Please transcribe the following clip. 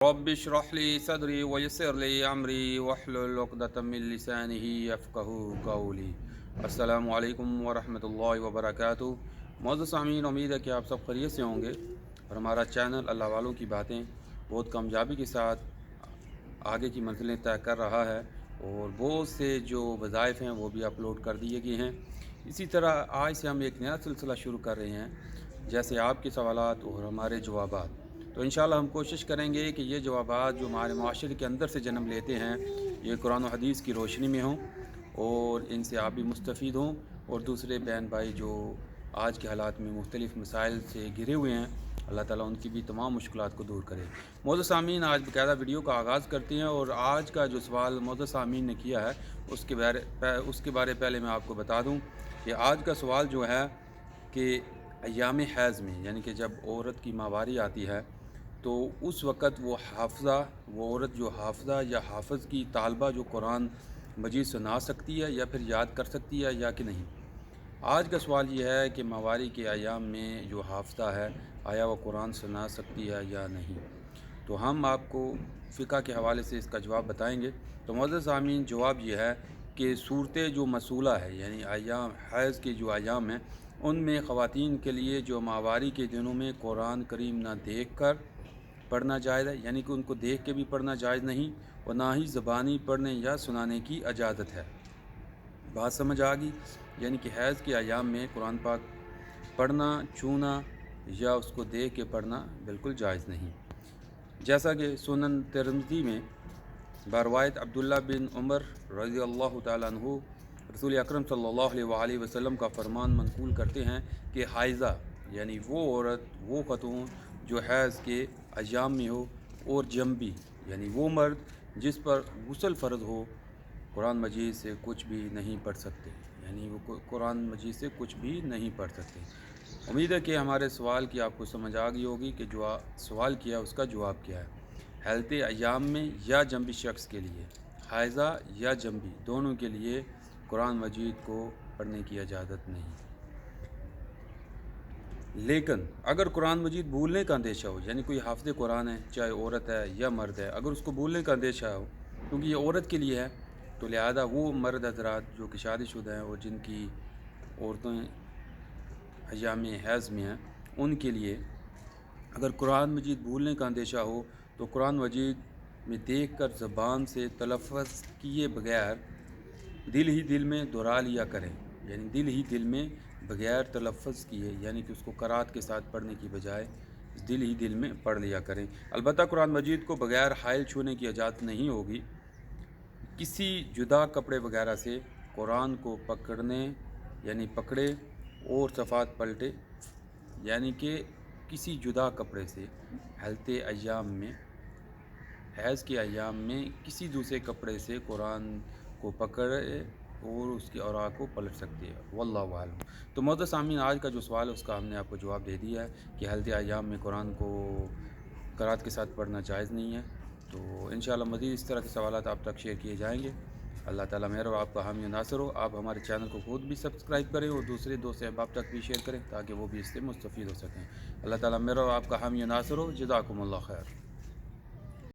رب اشرح لي صدري ويسر لي امری واحلل عقدۃ من لسانه يفقهوا قولی۔ السلام علیکم ورحمۃ اللہ وبرکاتہ۔ معزز سامعین، امید ہے کہ آپ سب خیریت سے ہوں گے اور ہمارا چینل اللہ والوں کی باتیں بہت کامیابی کے ساتھ آگے کی منزلیں طے کر رہا ہے اور بہت سے جو وظائف ہیں وہ بھی اپلوڈ کر دیے گئے ہیں۔ اسی طرح آج سے ہم ایک نیا سلسلہ شروع کر رہے ہیں، جیسے آپ کے سوالات اور ہمارے جوابات۔ تو انشاءاللہ ہم کوشش کریں گے کہ یہ جوابات جو ہمارے معاشرے کے اندر سے جنم لیتے ہیں یہ قرآن و حدیث کی روشنی میں ہوں اور ان سے آپ بھی مستفید ہوں، اور دوسرے بہن بھائی جو آج کے حالات میں مختلف مسائل سے گھرے ہوئے ہیں، اللہ تعالیٰ ان کی بھی تمام مشکلات کو دور کرے۔ معزز سامعین، آج باقاعدہ ویڈیو کا آغاز کرتے ہیں، اور آج کا جو سوال معزز سامعین نے کیا ہے اس کے بارے پہلے میں آپ کو بتا دوں کہ آج کا سوال جو ہے کہ ایام حیض میں، یعنی کہ جب عورت کی ماہواری آتی ہے تو اس وقت وہ عورت جو حافظہ یا حافظ کی طالبہ جو قرآن مجید سنا سکتی ہے یا پھر یاد کر سکتی ہے یا کہ نہیں۔ آج کا سوال یہ ہے کہ ماہواری کے ایام میں جو حافظہ ہے آیا وہ قرآن سنا سکتی ہے یا نہیں۔ تو ہم آپ کو فقہ کے حوالے سے اس کا جواب بتائیں گے۔ تو معزز سامعین، جواب یہ ہے کہ صورتیں جو مسئولہ ہے، یعنی ایام حیض کے جو ایام ہیں ان میں خواتین کے لیے جو ماہواری کے دنوں میں قرآن کریم نہ دیکھ کر پڑھنا جائز ہے، یعنی کہ ان کو دیکھ کے بھی پڑھنا جائز نہیں، اور نہ ہی زبانی پڑھنے یا سنانے کی اجازت ہے۔ بات سمجھ آ گئی؟ یعنی کہ حیض کے ایام میں قرآن پاک پڑھنا، چھونا یا اس کو دیکھ کے پڑھنا بالکل جائز نہیں۔ جیسا کہ سنن ترمذی میں بروایت عبداللہ بن عمر رضی اللہ تعالیٰ عنہ رسول اکرم صلی اللہ علیہ وآلہ وسلم کا فرمان منقول کرتے ہیں کہ حائضہ یعنی وہ عورت، وہ خاتون جو حیض کے ایام میں ہو، اور جنبی یعنی وہ مرد جس پر غسل فرض ہو، قرآن مجید سے کچھ بھی نہیں پڑھ سکتے، یعنی وہ قرآن مجید سے کچھ بھی نہیں پڑھ سکتے۔ امید ہے کہ ہمارے سوال کی آپ کو سمجھ آ گئی ہوگی کہ جو سوال کیا اس کا جواب کیا ہے۔ حیض ایام میں یا جنبی شخص کے لیے، حائضہ یا جنبی دونوں کے لیے قرآن مجید کو پڑھنے کی اجازت نہیں۔ لیکن اگر قرآن مجید بھولنے کا اندیشہ ہو، یعنی کوئی حافظ قرآن ہے، چاہے عورت ہے یا مرد ہے، اگر اس کو بھولنے کا اندیشہ ہو، کیونکہ یہ عورت کے لیے ہے، تو لہذا وہ مرد حضرات جو کہ شادی شدہ ہیں اور جن کی عورتیں ایام حیض میں ہیں، ان کے لیے اگر قرآن مجید بھولنے کا اندیشہ ہو تو قرآن مجید میں دیکھ کر زبان سے تلفظ کیے بغیر دل ہی دل میں دہرا لیا کریں، یعنی دل ہی دل میں بغیر تلفظ کیے، یعنی کہ اس کو قرات کے ساتھ پڑھنے کی بجائے دل ہی دل میں پڑھ لیا کریں۔ البتہ قرآن مجید کو بغیر حائل چھونے کی اجازت نہیں ہوگی۔ کسی جدا کپڑے وغیرہ سے قرآن کو پکڑے اور صفحات پلٹے، یعنی کہ کسی جدا کپڑے سے حیض کے ایام میں کسی دوسرے کپڑے سے قرآن کو پکڑے اور اس کی اوراق کو پلٹ سکتے ہیں۔ واللہ اعلم۔ تو معزز سامعین، آج کا جو سوال ہے اس کا ہم نے آپ کو جواب دے دیا ہے کہ حیض ایام میں قرآن کو قرات کے ساتھ پڑھنا جائز نہیں ہے۔ تو انشاءاللہ مزید اس طرح کے سوالات آپ تک شیئر کیے جائیں گے۔ اللہ تعالیٰ میرا اور آپ کا حامی و ناصر ہو۔ آپ ہمارے چینل کو خود بھی سبسکرائب کریں اور دوسرے دوست احباب تک بھی شیئر کریں تاکہ وہ بھی اس سے مستفید ہو سکیں۔ اللہ تعالیٰ میرا اور آپ کا حامی و ناصر ہو۔ جزاکم اللہ خیر۔